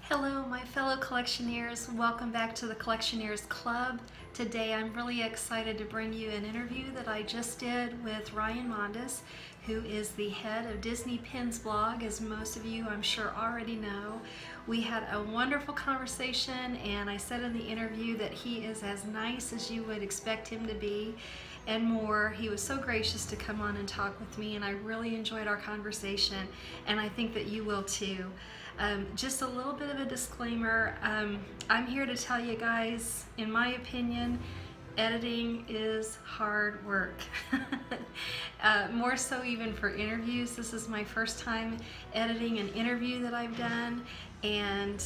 Hello, my fellow collectioneers. Welcome back to the Collectioneers Club. Today I'm really excited to bring you an interview that I just did with Ryan Mondics, who is the head of Disney Pins blog, as most of you I'm sure already know. We had a wonderful conversation, and I said in the interview that he is as nice as you would expect him to be and more. He was so gracious to come on and talk with me, and I really enjoyed our conversation, and I think that you will too. Just a little bit of a disclaimer. I'm here to tell you guys, in my opinion, editing is hard work. More so even for interviews. This is my first time editing an interview that I've done, and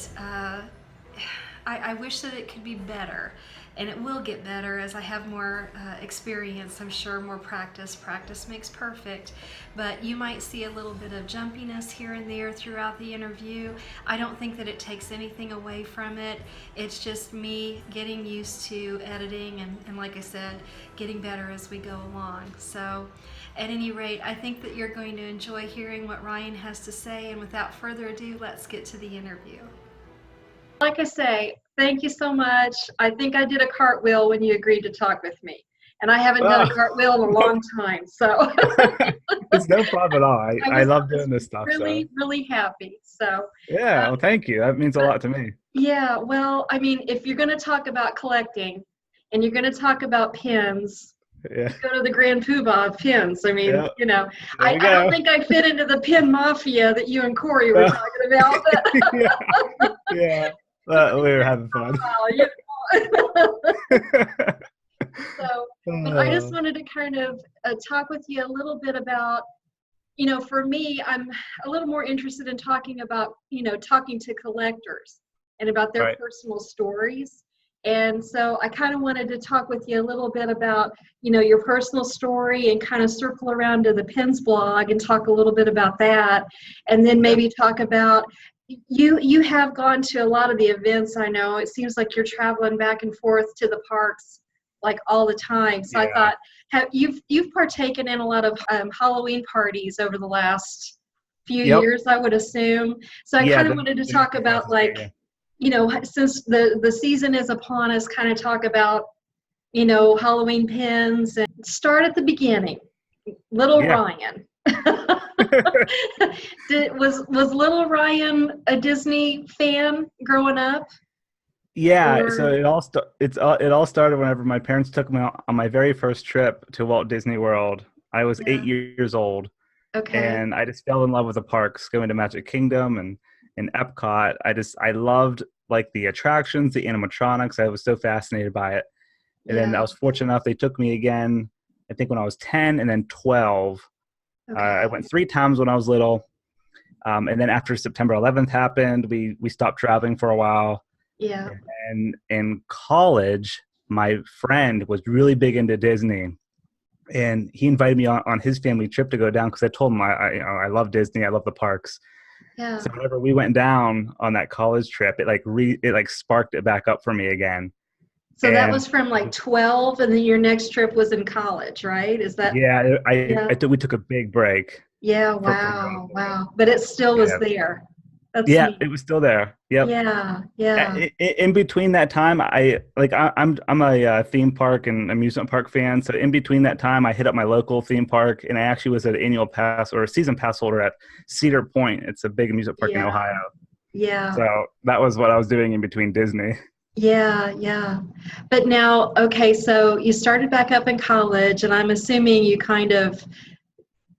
I wish that it could be better. And it will get better as I have more experience, I'm sure, more practice. Practice makes perfect. But you might see a little bit of jumpiness here and there throughout the interview. I don't think that it takes anything away from it. It's just me getting used to editing and like I said, getting better as we go along. So at any rate, I think that you're going to enjoy hearing what Ryan has to say. And without further ado, let's get to the interview. Like I say, thank you so much. I think I did a cartwheel when you agreed to talk with me. And I haven't done a cartwheel in a long time, so. It's no problem at all. I love doing this stuff. Really, really happy, so. Yeah, well, thank you. That means a lot to me. Yeah, well, I mean, if you're going to talk about collecting and you're going to talk about pins, Yeah. go to the grand poobah of pins. I mean, Yeah. you know, There I you go. don't think I fit into the pin mafia that you and Corey were talking about. But Yeah. We were having fun. you know. So, but I just wanted to kind of talk with you a little bit about, for me, I'm a little more interested in talking about, talking to collectors and about their Right. personal stories. And so I kind of wanted to talk with you a little bit about, your personal story and kind of circle around to the Pins blog and talk a little bit about that. And then maybe talk about, you have gone to a lot of the events. I know it seems like you're traveling back and forth to the parks like all the time. So I thought you've partaken in a lot of Halloween parties over the last few years, I would assume. So I kind of wanted to talk about since the season is upon us, kind of talk about Halloween pins and start at the beginning. Little Ryan. Was Little Ryan a Disney fan growing up? Yeah, Or, so it all started whenever my parents took me on my very first trip to Walt Disney World. I was 8 years old, and I just fell in love with the parks, going to Magic Kingdom and Epcot. I loved like the attractions, the animatronics. I was so fascinated by it. And then I was fortunate enough they took me again, I think when I was 10 and then 12. I went 3 times when I was little. And then after September 11th happened, we stopped traveling for a while. Yeah. And in college, my friend was really big into Disney. And he invited me on his family trip to go down because I told him I love Disney. I love the parks. Yeah. So whenever we went down on that college trip, it sparked it back up for me again. So that was from like 12, and then your next trip was in college, right? Is that? Yeah, we took a big break. Yeah, wow. But it still was there. That's neat. It was still there. Yep. Yeah. In between that time, I'm a theme park and amusement park fan. So in between that time, I hit up my local theme park, and I actually was an annual pass or a season pass holder at Cedar Point. It's a big amusement park in Ohio. Yeah. So that was what I was doing in between Disney. Yeah. But now, okay, so you started back up in college, and I'm assuming you kind of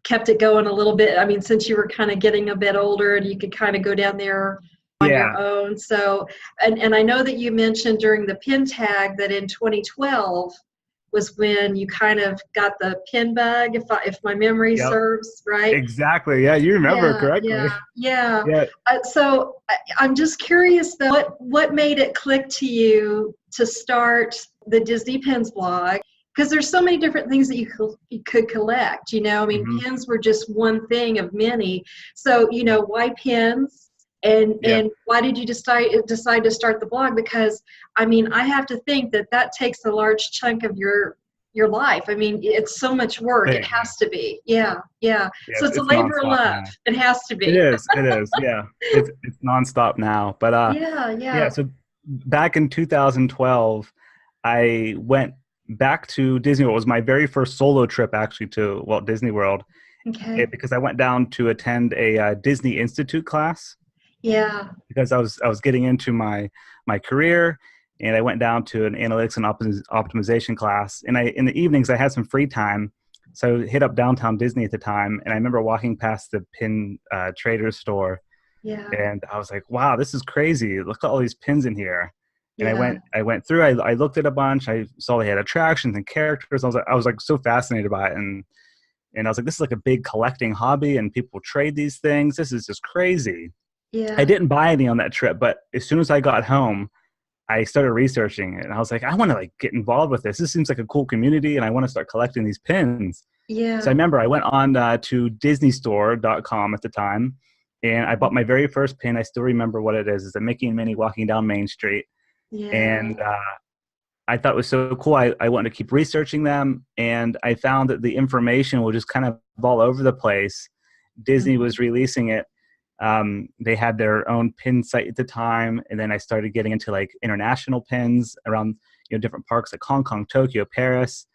kept it going a little bit. I mean, since you were kind of getting a bit older and you could kind of go down there on your own. So, and I know that you mentioned during the pin tag that in 2012 was when you kind of got the pin bug, if my memory serves, right? Exactly. Yeah, you remember correctly. Yeah. So I'm just curious though, what made it click to you to start the Disney Pins blog? Because there's so many different things that you could collect, I mean, pins were just one thing of many. So, why pins? And why did you decide to start the blog? Because I mean, I have to think that takes a large chunk of your your life. I mean, it's so much work. It Same, yeah. has to be. Yeah, yeah. Yeah, So it's a it's labor of nonstop love. now. It has to It be. is. It is. Yeah. It's nonstop now. But Yeah, yeah. yeah. So back in 2012, I went back to Disney World. It was my very first solo trip actually to Walt Disney World, Okay. because I went down to attend a Disney Institute class Yeah, because I was getting into my career, and I went down to an analytics and optimization class. And I in the evenings I had some free time, so I hit up downtown Disney at the time, and I remember walking past the pin trader store, yeah, and I was like, wow, this is crazy. Look at all these pins in here. And yeah, I went through, I looked at a bunch, I saw they had attractions and characters. I was like so fascinated by it. And I was like, this is like a big collecting hobby and people trade these things. This is just crazy. I yeah, didn't buy any on that trip, but as soon as I got home, I started researching it, and I was like, I want to like get involved with this. This seems like a cool community, and I want to start collecting these pins. So I yeah. remember I went on to DisneyStore.com at the time, and I bought my very first pin. I still remember what it is. It's a Mickey and Minnie walking down Main Street, Yeah. and I thought it was so cool. I wanted to keep researching them, and I found that the information was just kind of all over the place. Disney Mhm. was releasing it. They had their own pin site at the time, and then I started getting into like international pins around different parks like Hong Kong, Tokyo, Paris.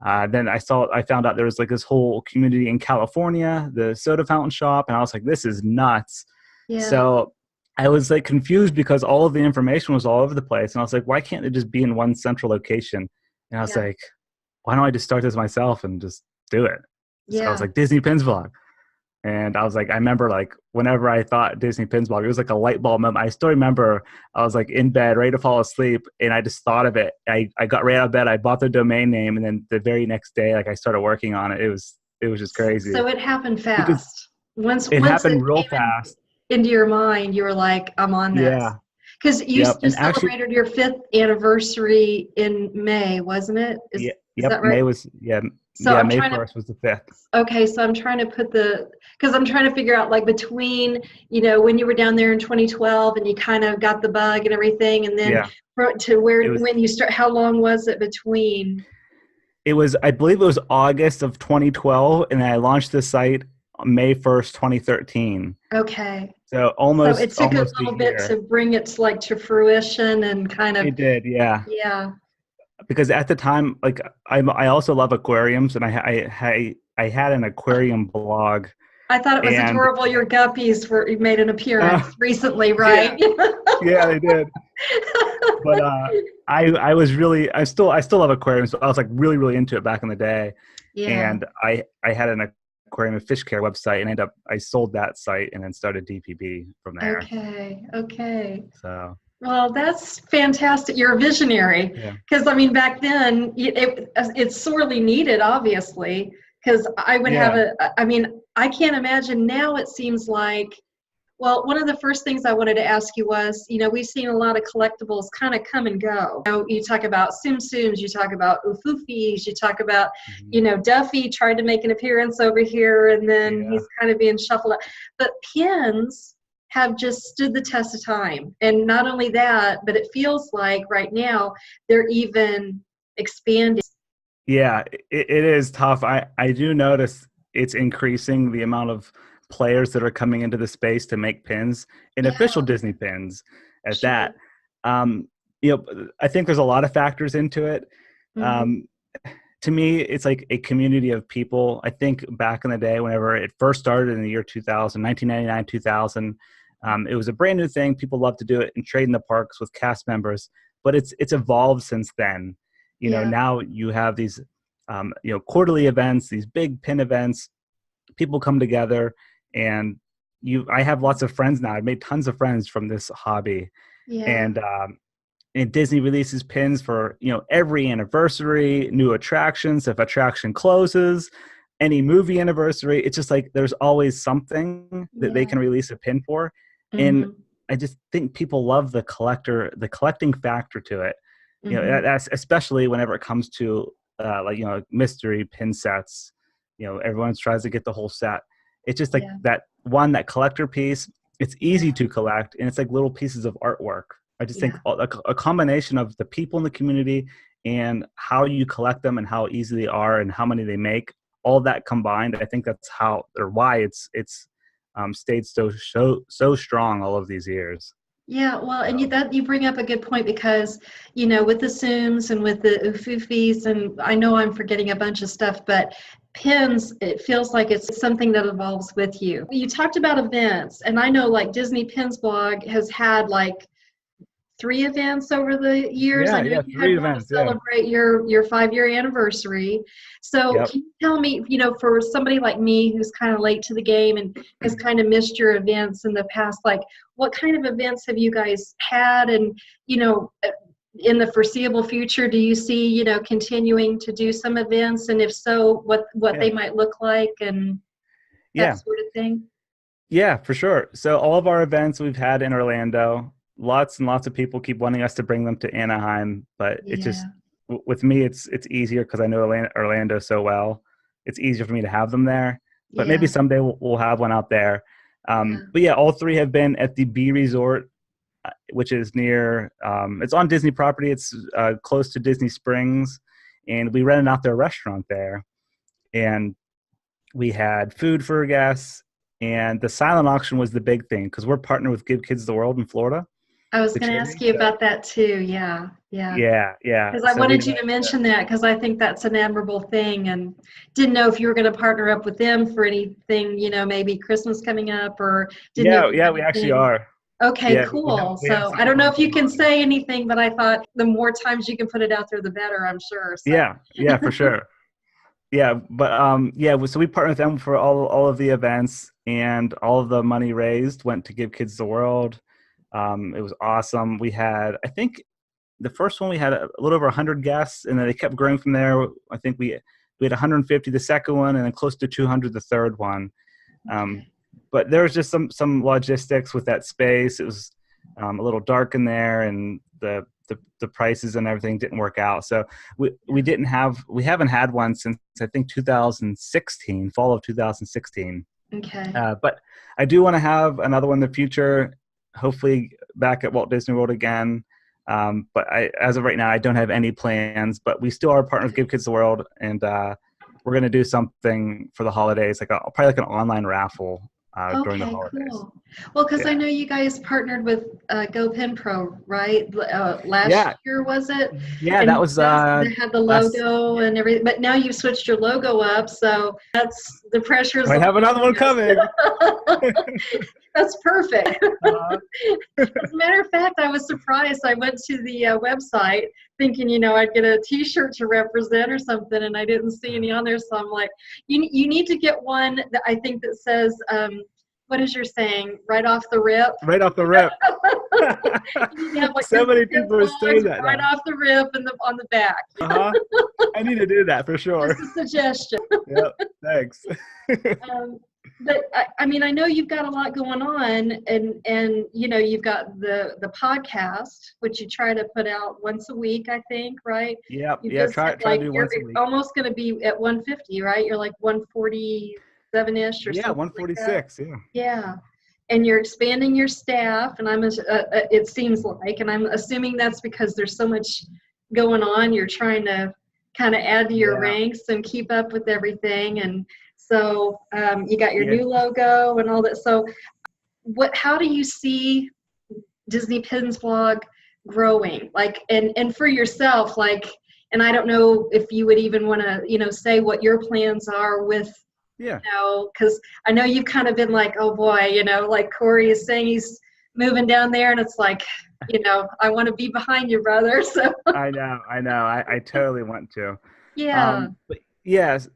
Then I found out there was like this whole community in California, the soda fountain shop, and I was like, this is nuts. Yeah, So I was like confused because all of the information was all over the place, and I was like, why can't it just be in one central location? And I was yeah, like, why don't I just start this myself and just do it? So I was yeah, like, Disney Pins Vlog. And I was like, I remember like whenever I thought Disney Pins Blog, it was like a light bulb moment. I still remember I was like in bed, ready to fall asleep, and I just thought of it. I got right out of bed, I bought the domain name, and then the very next day, like I started working on it. It was just crazy so it happened because fast. it Once it happened real came fast. into your mind, you were like, I'm on this. Yeah. Because you Yep. you And actually, celebrated your 5th anniversary in May, wasn't it? yeah, Is yep. that right? So I'm May trying to 1st was the 5th. okay, so I'm trying to put because I'm trying to figure out like between, when you were down there in 2012 and you kind of got the bug and everything, and then Yeah. to It was when you start, how long was it between? I believe it was August of 2012, and then I launched the site on May 1st, 2013. Okay. So So it took a almost a little bit year. to bring it to fruition and kind of, It did, yeah. yeah. Because at the time, like I also love aquariums, and I had an aquarium blog, I thought it was and adorable your guppies made an appearance recently, yeah, right? yeah, they did. But I was really I still love aquariums. So I was like really into it back in the day, Yeah. and I had an aquarium and fish care website, and I sold that site and then started DPB from there. Okay. Okay. So Well, that's fantastic. You're a visionary. yeah, Because, I mean, back then, it's sorely needed, obviously. Because I would have yeah, I mean, I can't imagine now it seems like, well, one of the first things I wanted to ask you was, we've seen a lot of collectibles kind of come and go. You talk about Tsum Tsums, you talk about Ufufis, you talk about, mhm, Duffy tried to make an appearance over here, and then yeah. he's kind of being shuffled out. But pins have just stood the test of time. And not only that, but it feels like right now they're even expanding. Yeah, it is tough. I do notice it's increasing the amount of players that are coming into the space to make pins and Yeah, official Disney pins at sure. that. Um, I think there's a lot of factors into it. Hmm. Um, to me, it's like a community of people. I think back in the day, whenever it first started in the year 2000, 1999, 2000, it was a brand new thing. People love to do it and trade in the parks with cast members, but it's evolved since then. Yeah, Now you have these, quarterly events, these big pin events. People come together, and I have lots of friends now. I've made tons of friends from this hobby, yeah, and Disney releases pins for every anniversary, new attractions. If attraction closes, any movie anniversary, it's just like there's always something that they yeah. can release a pin for, and Hmm. I just think people love the collecting factor to it. Hmm. That's especially whenever it comes to mystery pin sets. Everyone tries to get the whole set. It's just like Yeah, that collector piece. It's easy yeah, to collect, and it's like little pieces of artwork. I just think yeah. a combination of the people in the community and how you collect them and how easy they are and how many they make, all that combined, I think that's how or why it's stayed so strong all of these years. Yeah, well, and you bring up a good point because, with the Zooms and with the Ufufis, and I know I'm forgetting a bunch of stuff, but pins, it feels like it's something that evolves with you. You talked about events, and I know like Disney Pins blog has had like 3 events over the years. I know you had one to celebrate your 5-year anniversary. So can you tell me, for somebody like me who's kind of late to the game and has kind of missed your events in the past, like what kind of events have you guys had? And, in the foreseeable future, do you see, continuing to do some events? And if so, what they might look like and that sort of thing? Yeah, for sure. So all of our events we've had in Orlando, lots and lots of people keep wanting us to bring them to Anaheim, but it's just, with me, it's easier because I know Orlando so well. It's easier for me to have them there, but maybe someday we'll have one out there. But yeah, all 3 have been at the B Resort, which is near, it's on Disney property. It's close to Disney Springs, and we rented out their restaurant there, and we had food for guests, and the silent auction was the big thing because we're partnered with Give Kids the World in Florida. I was going to ask you about that too. Yeah. Because I wanted you to mention that because I think that's an admirable thing, and didn't know if you were going to partner up with them for anything, maybe Christmas coming up or. We actually are. Okay, cool. So I don't know if you can say anything, but I thought the more times you can put it out there, the better, I'm sure. So. Yeah, for sure. So we partnered with them for all of the events, and all of the money raised went to Give Kids the World. It was awesome. We had, I think, the first one we had a little over 100 guests, and then they kept growing from there. I think we had 150 the second one, and then close to 200 the third one. But there was just some logistics with that space. It was a little dark in there, and the prices and everything didn't work out. So we haven't had one since I think 2016, fall of 2016. Okay. But I do want to have another one in the future, hopefully back at Walt Disney World again. But as of right now, I don't have any plans, but we still are partners with Give Kids the World, and we're going to do something for the holidays, probably like an online raffle during the holidays. Cool. Well, because I know you guys partnered with Go Pen Pro, right? Last year, was it? Yeah, and that was. They had the logo and everything, but now you've switched your logo up, so that's the pressures. I have another one coming. That's perfect. As a matter of fact, I was surprised. I went to the website thinking, I'd get a T-shirt to represent or something, and I didn't see any on there. So I'm like, you need to get one that I think that says, what is your saying? Right off the rip. Right off the rip. So many people are saying that. Right off the rip and on the back. I need to do that for sure. Just a suggestion. Yep. Thanks. But I mean, I know you've got a lot going on, and you've got the podcast, which you try to put out once a week, I think, right? Yep. Try to do once a week. You're almost going to be at 150, right? You're like 147-ish or something. Yeah, 146. Like yeah. And you're expanding your staff, and it seems like, and I'm assuming that's because there's so much going on. You're trying to kind of add to your ranks and keep up with everything, and so you got your new logo and all that. So how do you see Disney Pins blog growing? And for yourself, and I don't know if you would even want to, say what your plans are with, because I know you've kind of been like, oh boy, like Corey is saying he's moving down there, and it's like, I want to be behind you, brother. So I know. I totally want to. Yeah. But yes.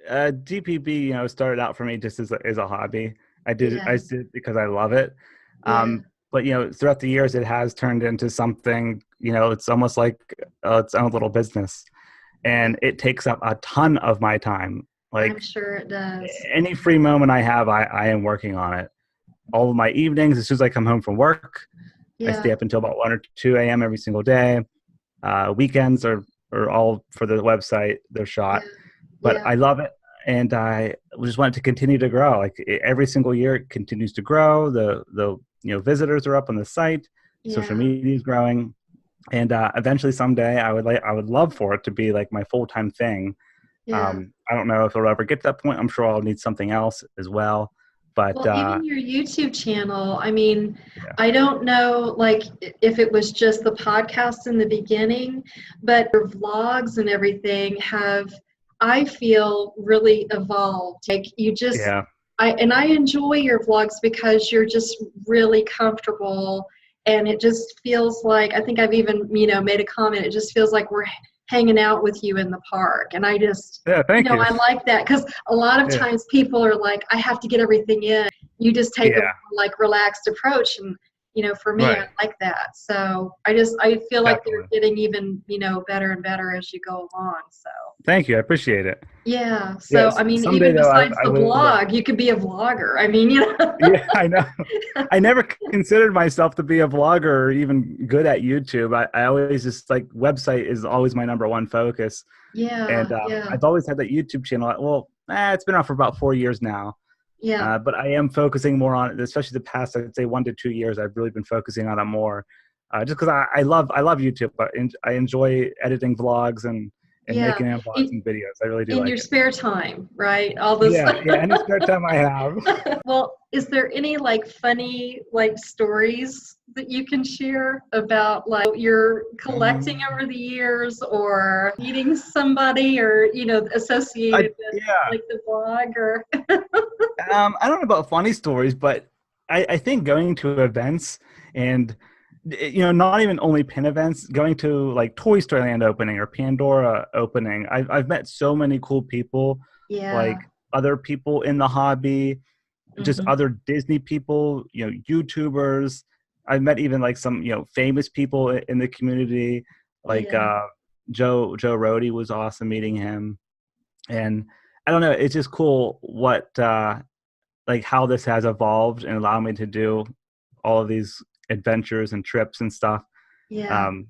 DPB, started out for me just as a hobby. I did it because I love it. But throughout the years, it has turned into something. It's almost like its own little business, and it takes up a ton of my time. I'm sure it does. Any free moment I have, I am working on it. All of my evenings, as soon as I come home from work, I stay up until about 1 or 2 a.m. every single day. Weekends are all for the website. They're shot. But I love it, and I just want it to continue to grow. Every single year, it continues to grow. The visitors are up on the site. Social media is growing. And eventually someday I would love for it to be like my full-time thing. Yeah. I don't know if it'll ever get to that point. I'm sure I'll need something else as well. But Well, even your YouTube channel, I mean, yeah, I don't know, like, if it was just the podcast in the beginning, but your vlogs and everything have, I feel, really evolved. Like, you just, yeah, I enjoy your vlogs because you're just really comfortable, and it just feels like, I think I've even, made a comment, it just feels like we're hanging out with you in the park. And I just, yeah. Thank you. I like that because a lot of Yeah, times people are like, I have to get everything in. You just take a yeah, like relaxed approach, and for me, I right, like that. So I feel like they're definitely. getting even better and better as you go along. So Thank you. I appreciate it. yeah. So Yes. I mean, Someday even though, besides I the would. blog, you could be a vlogger. I mean, Yeah, I know. I never considered myself to be a vlogger or even good at YouTube. I always just like website is always my number one focus. yeah, And yeah, I've always had that YouTube channel. Well, it's been on for about 4 years now. yeah. But I am focusing more on it, especially the past, I'd say 1 to 2 years. I've really been focusing on it more, just because I love YouTube. I enjoy editing vlogs and Yeah. making In, unboxing videos. I really do in like your it. spare time, right? All this. Yeah, yeah. Any spare time I have. Well, is there any like funny like stories that you can share about like your collecting Um, over the years or meeting somebody or associated with yeah. like the blog or I don't know about funny stories, but I think going to events and not even only pin events, going to like Toy Story Land opening or Pandora opening. I've met so many cool people, yeah. like other people in the hobby, just Hmm. other Disney people, YouTubers. I've met even like some famous people in the community, like Yeah. Joe Rody was awesome meeting him, and I don't know, it's just cool what like how this has evolved and allowed me to do all of these adventures and trips and stuff. Yeah. Um,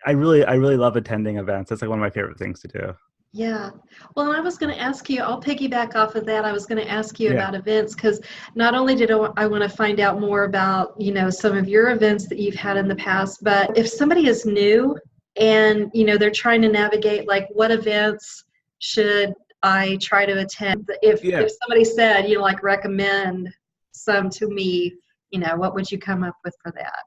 I really love attending events. That's like one of my favorite things to do. Yeah. Well, I was going to ask you, I'll piggyback off of that. I was going to ask you Yeah, about events because not only did I want to find out more about, some of your events that you've had in the past, but if somebody is new and, they're trying to navigate like what events should I try to attend? yeah, If somebody said, like recommend some to me, what would you come up with for that?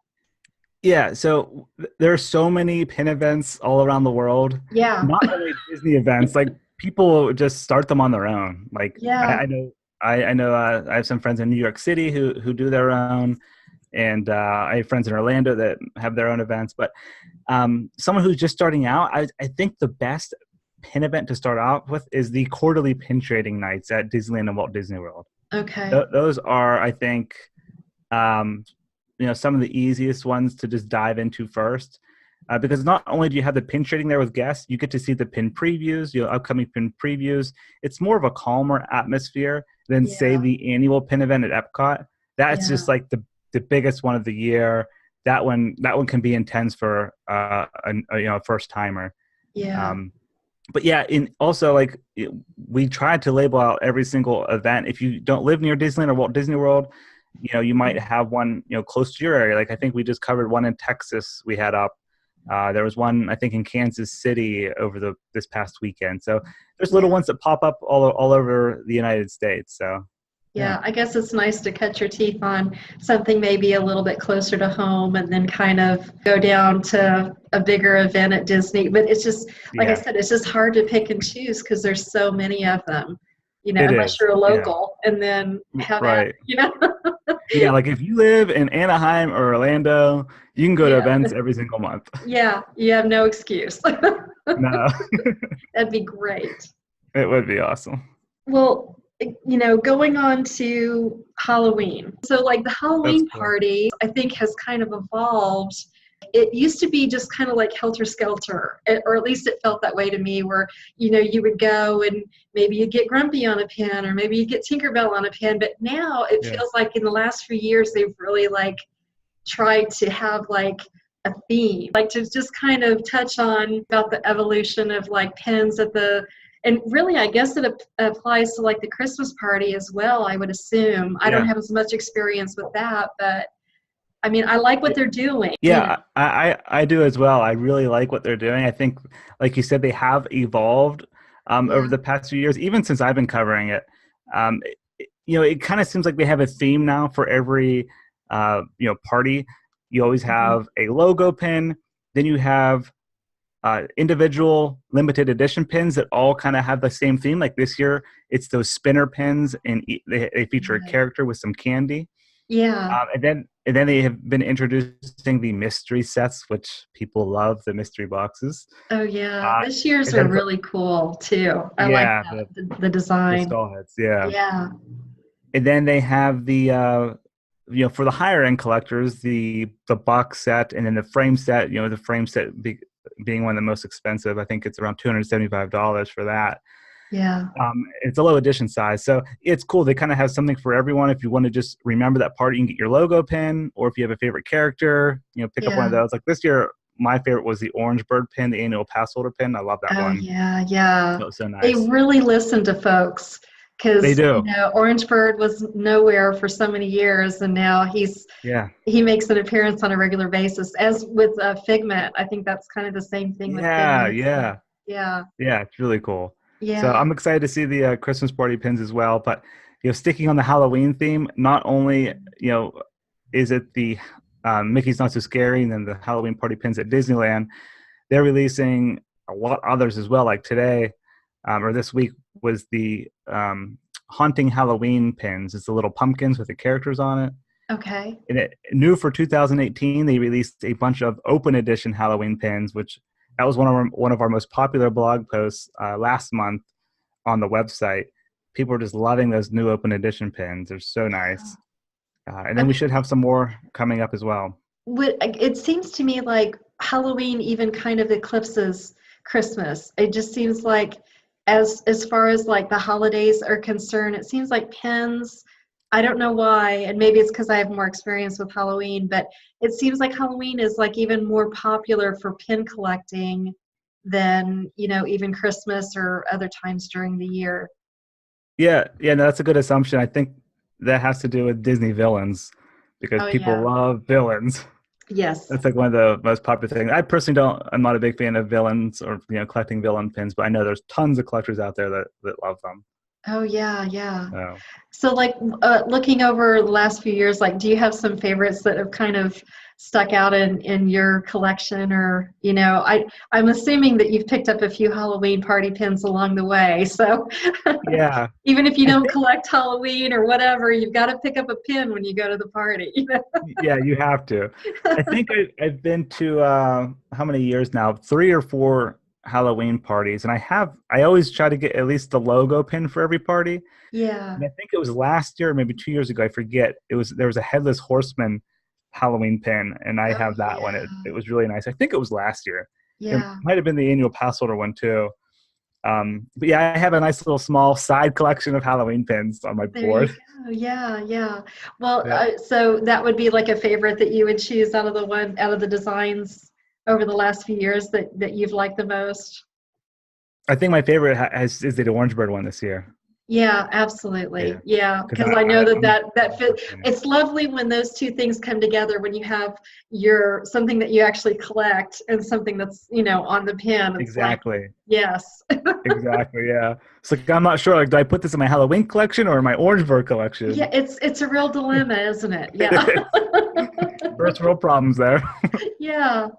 yeah. So there are so many pin events all around the world. Yeah. Not only Disney events, like people just start them on their own. Like Yeah. I know, I know, I have some friends in New York City who do their own, and I have friends in Orlando that have their own events. But someone who's just starting out, I think the best pin event to start out with is the quarterly pin trading nights at Disneyland and Walt Disney World. Okay. Those are, I think, um, some of the easiest ones to just dive into first. Because not only do you have the pin trading there with guests, you get to see the pin previews, upcoming pin previews. It's more of a calmer atmosphere than, say, Yeah. the annual pin event at Epcot. That's Yeah. just like the biggest one of the year. That one can be intense for a first timer. Yeah. Um, but yeah, we tried to label out every single event. If you don't live near Disneyland or Walt Disney World, you might have one close to your area. Like I think we just covered one in Texas. We had up. There was one I think in Kansas City over this past weekend. So there's little Yeah. ones that pop up all over the United States. So yeah, Yeah, I guess it's nice to cut your teeth on something maybe a little bit closer to home and then kind of go down to a bigger event at Disney. But it's just, like I yeah, said, it's just hard to pick and choose because there's so many of them, it unless is. you're a Yeah, local and then have at right. it. Yeah, like if you live in Anaheim or Orlando, you can go to Yeah, events every single month. yeah, you have no excuse. No, That'd be great. it would be awesome. Well, going on to Halloween. So, like the That's Halloween cool. party, I think has kind of evolved. It used to be just kind of like helter skelter, or at least it felt that way to me, where, you would go and maybe you'd get Grumpy on a pin, or maybe you'd get Tinkerbell on a pin. But now it Yeah, feels like in the last few years, they've really like tried to have like a theme, like to just kind of touch on about the evolution of like pins and really, I guess it applies to like the Christmas party as well, I would assume. I don't yeah, have as much experience with that, but I mean, I like what they're doing. Yeah, I do as well. I really like what they're doing. I think, like you said, they have evolved over the past few years, even since I've been covering it. It kind of seems like they have a theme now for every party. You always have a logo pin, then you have individual limited edition pins that all kind of have the same theme. Like this year, it's those spinner pins, and they feature a character with some candy. Yeah. And then they have been introducing the mystery sets, which people love, the mystery boxes. Oh yeah, this year's are really cool too. I like that, the design. The skull heads, yeah. Yeah. And then they have the for the higher end collectors, the box set, and then the frame set. The frame set being one of the most expensive. I think it's around $275 for that. Yeah. It's a low edition size, so it's cool. They kind of have something for everyone. If you want to just remember that party, you can get your logo pin, or if you have a favorite character, pick up one of those. Like this year, my favorite was the Orange Bird pin, the annual pass holder pin. I love that one. Yeah. That was so nice. They really listen to folks, because they do. Orange Bird was nowhere for so many years, and now he makes an appearance on a regular basis. As with Figment, I think that's kind of the same thing with Figment. Yeah, it's really cool. Yeah. So I'm excited to see the Christmas party pins as well. But sticking on the Halloween theme, not only is it the Mickey's Not So Scary and then the Halloween party pins at Disneyland, they're releasing a lot others as well. Like today or this week was the Haunting Halloween pins. It's the little pumpkins with the characters on it. Okay. And new for 2018, they released a bunch of open edition Halloween pins, which that was one of our most popular blog posts last month on the website. People are just loving those new open edition pins. They're so nice. And then we should have some more coming up as well. It seems to me like Halloween even kind of eclipses Christmas. It just seems like as far as like the holidays are concerned, it seems like pins, I don't know why, and maybe it's because I have more experience with Halloween, but it seems like Halloween is like even more popular for pin collecting than, even Christmas or other times during the year. Yeah, no, that's a good assumption. I think that has to do with Disney villains, because people love villains. Yes. That's like one of the most popular things. I personally I'm not a big fan of villains or, collecting villain pins, but I know there's tons of collectors out there that love them. Oh, yeah. Oh. So, like, looking over the last few years, like, do you have some favorites that have kind of stuck out in your collection? Or, I'm assuming that you've picked up a few Halloween party pins along the way. So, yeah. Even if you don't collect Halloween or whatever, you've got to pick up a pin when you go to the party. Yeah, you have to. I think I've been to, how many years now? 3 or 4 Halloween parties, and I always try to get at least the logo pin for every party. Yeah. And I think it was last year or maybe 2 years ago, I forget. There was a Headless Horseman Halloween pin, and I have that one. It was really nice. I think it was last year. Yeah. It might have been the annual pass holder one too. But yeah, I have a nice little small side collection of Halloween pins on my board. Yeah. Well, so that would be like a favorite that you would choose out of the designs over the last few years that you've liked the most? I think my favorite is the Orange Bird one this year. Yeah, absolutely. Yeah, because I know that fit. It's lovely when those two things come together, when you have something that you actually collect and something that's on the pin. It's exactly. Like, yes. Exactly. Yeah. It's like I'm not sure. Like, do I put this in my Halloween collection or my Orange Bird collection? Yeah, it's a real dilemma, isn't it? Yeah. First world problems there. Yeah.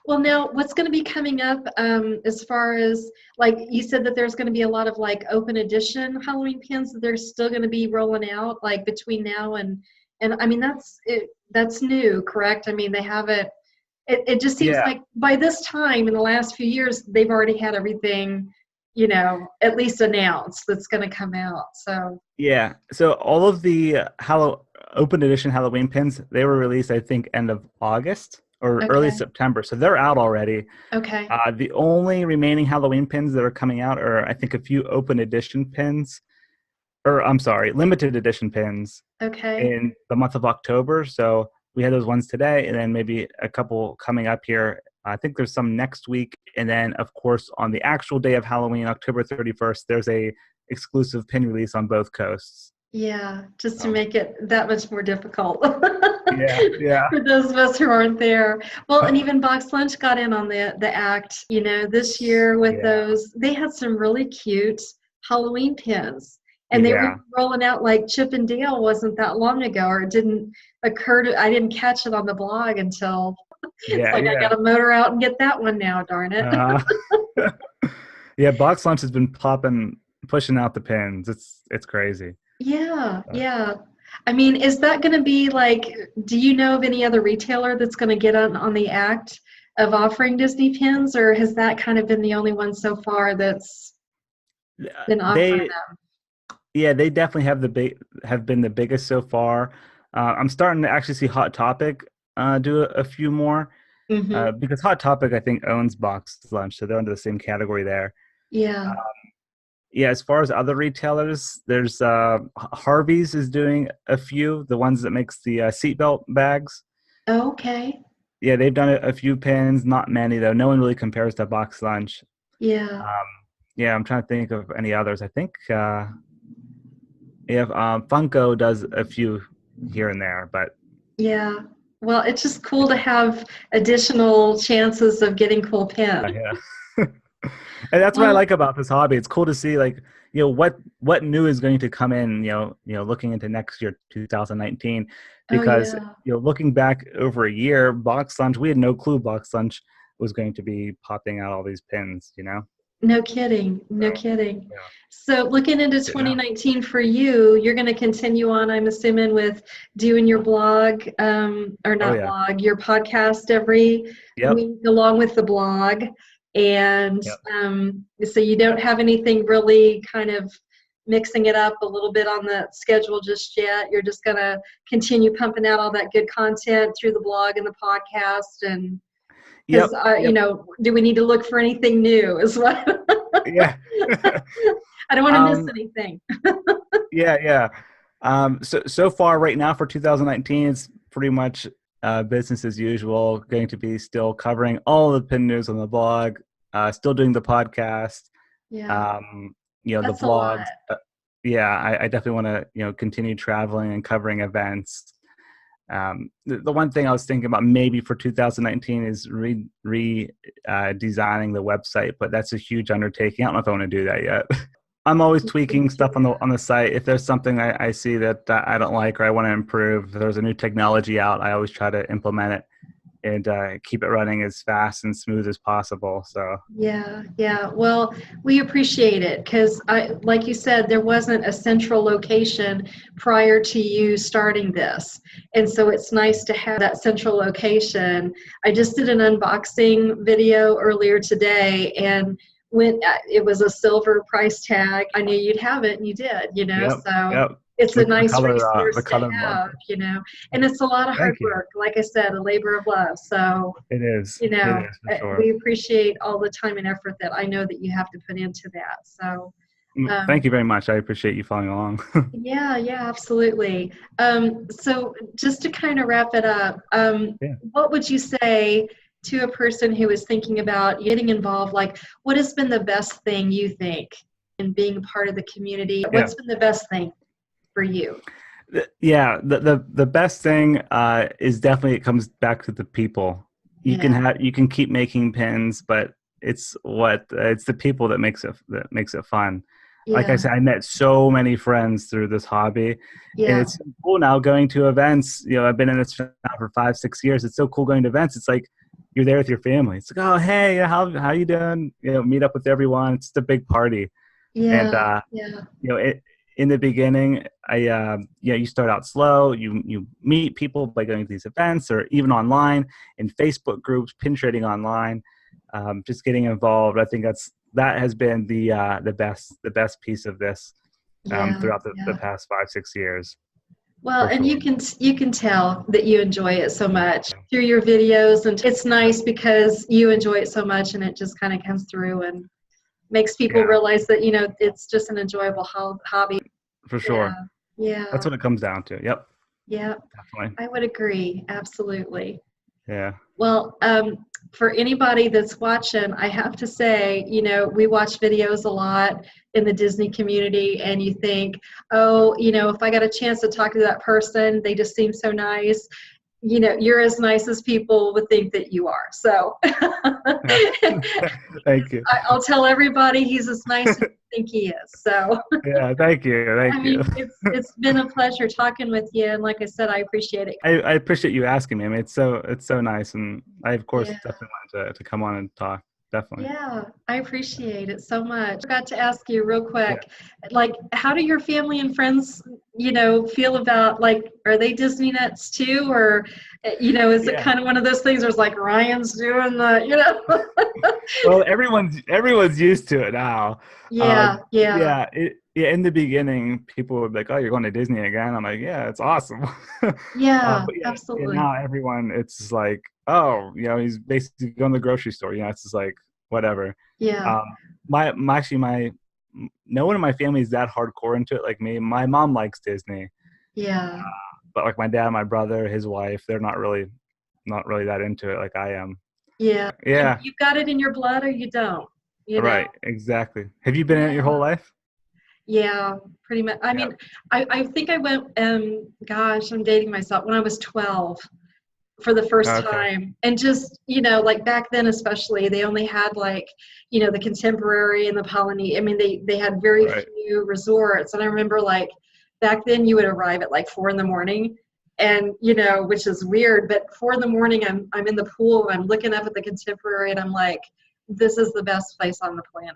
Well, now what's going to be coming up as far as, like you said, that there's going to be a lot of like open edition Halloween pins that they're still going to be rolling out like between now and I mean, that's new, correct? I mean, they haven't, it just seems like by this time in the last few years, they've already had everything, at least announced that's going to come out. So yeah. So all of the open edition Halloween pins, they were released, I think, end of August or early September. So they're out already. Okay. The only remaining Halloween pins that are coming out are, I think, a few open edition pins, or I'm sorry, limited edition pins. Okay. In the month of October. So we had those ones today, and then maybe a couple coming up here. I think there's some next week. And then, of course, on the actual day of Halloween, October 31st, there's a exclusive pin release on both coasts. Yeah, just to make it that much more difficult. Yeah. For those of us who aren't there. Well, and even BoxLunch got in on the act, this year with those. They had some really cute Halloween pins. And they were rolling out like Chip and Dale wasn't that long ago, or it didn't I didn't catch it on the blog until it's like I got to motor out and get that one now, darn it. Yeah, BoxLunch has been pushing out the pins. It's crazy. Yeah. I mean, is that going to be like, do you know of any other retailer that's going to get on the act of offering Disney pins, or has that kind of been the only one so far that's been offering them? Yeah, they definitely have been the biggest so far. I'm starting to actually see Hot Topic do a few more because Hot Topic I think owns BoxLunch, so they're under the same category there. Yeah. Yeah, as far as other retailers, there's Harvey's is doing a few, the ones that makes the seatbelt bags. Oh, okay. Yeah, they've done a few pins, not many though. No one really compares to BoxLunch. Yeah. Yeah, I'm trying to think of any others. I think Funko does a few here and there, but yeah. Well, it's just cool to have additional chances of getting cool pins. Yeah. And that's what I like about this hobby. It's cool to see, like, what new is going to come in, looking into next year, 2019, because looking back over a year, BoxLunch, we had no clue BoxLunch was going to be popping out all these pins, No kidding. Yeah. So looking into 2019 for you, you're going to continue on, I'm assuming, with doing your blog, blog, your podcast every week along with the blog. And so you don't have anything really kind of mixing it up a little bit on the schedule just yet. You're just going to continue pumping out all that good content through the blog and the podcast. And do we need to look for anything new as well? Yeah. I don't want to miss anything. Yeah. So far right now for 2019, it's pretty much business as usual. Going to be still covering all the pin news on the blog, still doing the podcast. Yeah. The blog. I definitely want to continue traveling and covering events. The one thing I was thinking about maybe for 2019 is designing the website, but that's a huge undertaking. I don't know if I want to do that yet. I'm always tweaking stuff on the site. If there's something I see that I don't like or I want to improve, if there's a new technology out, I always try to implement it and keep it running as fast and smooth as possible. So yeah. Well, we appreciate it because, like you said, there wasn't a central location prior to you starting this, and so it's nice to have that central location. I just did an unboxing video earlier today, and it was a silver price tag. I knew you'd have it, and you did. It's a nice resource to have, and it's a lot of hard work. Like I said, a labor of love. So it is. It is for sure. We appreciate all the time and effort that I know that you have to put into that. So thank you very much. I appreciate you following along. Yeah, absolutely. So just to kind of wrap it up, what would you say to a person who is thinking about getting involved? Like, what has been the best thing you think in being a part of the community? What's been the best thing for you? The best thing is definitely, it comes back to the people. You can keep making pins, but it's the people that makes it fun. Like I said, I met so many friends through this hobby, and it's cool now going to events. I've been in this now for 5-6 years. It's so cool going to events. It's like you're there with your family. It's like, oh hey, how you doing? Meet up with everyone. It's just a big party. In the beginning, you start out slow. You meet people by going to these events or even online in Facebook groups, pin trading online, just getting involved. I think that has been the best piece of this throughout the past 5-6 years. Well, and you can tell that you enjoy it so much through your videos, and it's nice because you enjoy it so much, and it just kind of comes through and makes people realize that it's just an enjoyable hobby. For sure. Yeah. That's what it comes down to. Yep. Yeah. Definitely. I would agree. Absolutely. Yeah. Well, for anybody that's watching, I have to say, we watch videos a lot in the Disney community, and you think, oh, if I got a chance to talk to that person, they just seem so nice. you know, you're as nice as people would think that you are. So Thank you. I'll tell everybody he's as nice as you think he is. So Yeah, thank you. I Thank mean, you. it's been a pleasure talking with you, and like I said, I appreciate it. I appreciate you asking me. I mean, it's so nice, and I of course Yeah. definitely wanted to come on and talk. Definitely. Yeah, I appreciate it so much. I forgot to ask you real quick, like, how do your family and friends, you know, feel about, like, are they Disney nuts too, or, you know, is it kind of one of those things where it's like Ryan's doing the, you know? Well, everyone's used to it now. Yeah. Yeah. In the beginning, people would be like, "Oh, you're going to Disney again?" I'm like, "Yeah, it's awesome." Yeah, But absolutely. now everyone, it's just like, "Oh, you know, he's basically going to the grocery store." You know, it's just like whatever. Yeah. Um, no one in my family is that hardcore into it like me. My mom likes Disney, Yeah. but like my dad, my brother, his wife, they're not really that into it like I am. Yeah. And Yeah, you've got it in your blood or you don't, you know? right, exactly. Have you been in it your Yeah. whole life? Yeah, pretty much. I mean, I think I went, gosh, I'm dating myself, when I was 12 for the first Okay. time. And just, you know, like back then especially, they only had like, you know, the Contemporary and the Polynesian. I mean, they had very Right. few resorts. And I remember like back then you would arrive at like 4 in the morning, and, you know, which is weird, but 4 in the morning I'm in the pool and I'm looking up at the Contemporary and I'm like, this is the best place on the planet.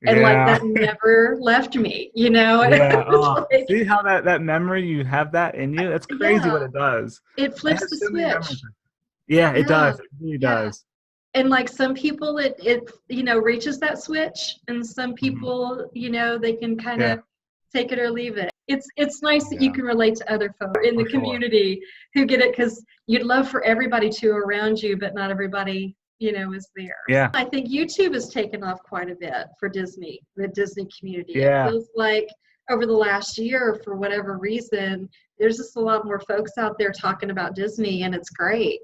And like Yeah. that never left me, you know? Yeah. It was Oh, like, see how that memory, you have that in you? That's crazy what yeah, it does. it I flips have the so many memories. switch. Yeah, it Yeah, does. It really yeah. does. And like some people it you know reaches that switch, and some Mhm. people, you know, they can kind Yeah. of take it or leave it. It's nice that you Yeah. can relate to other folks in the For sure. community who get it, because you'd love for everybody to around you, but not everybody, you know, is there. Yeah. I think YouTube has taken off quite a bit for Disney, the Disney community. It Yeah. feels like over the last year, for whatever reason, there's just a lot more folks out there talking about Disney, and it's great.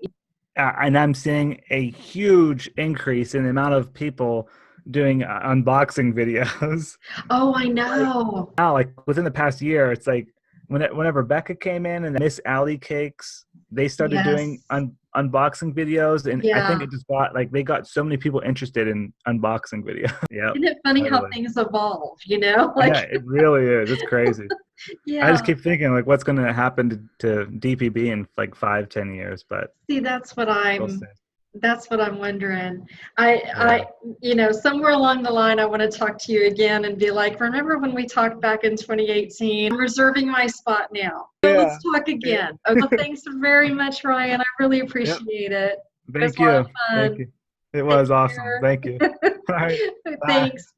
And I'm seeing a huge increase in the amount of people doing unboxing videos. Oh, I know. Now, like within the past year, it's like whenever Becca came in and Miss Alley Cakes, they started doing Yes. unboxing videos, and I think Yeah. it just got like they got so many people interested in unboxing videos. Yeah, Isn't it funny how totally. things evolve, you know? Yeah, Like, it really is. It's crazy. I just yeah. keep thinking like, what's going to happen to DPB in like 5-10 years? But See, we'll see. that's what I'm wondering. Yeah. You know, somewhere along the line, I want to talk to you again and be like, remember when we talked back in 2018? I'm reserving my spot now. So Yeah. let's talk again. Oh, well, thanks very much, Ryan. I really appreciate it. It was Thank a lot you. of Thank fun. you. It Take was awesome. care. Thank you. All right. Bye. Thanks.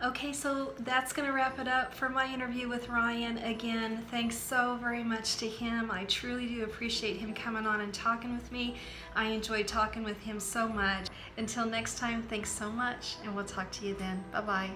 Okay, so that's going to wrap it up for my interview with Ryan. Again, thanks so very much to him. I truly do appreciate him coming on and talking with me. I enjoyed talking with him so much. Until next time, thanks so much, and we'll talk to you then. Bye-bye.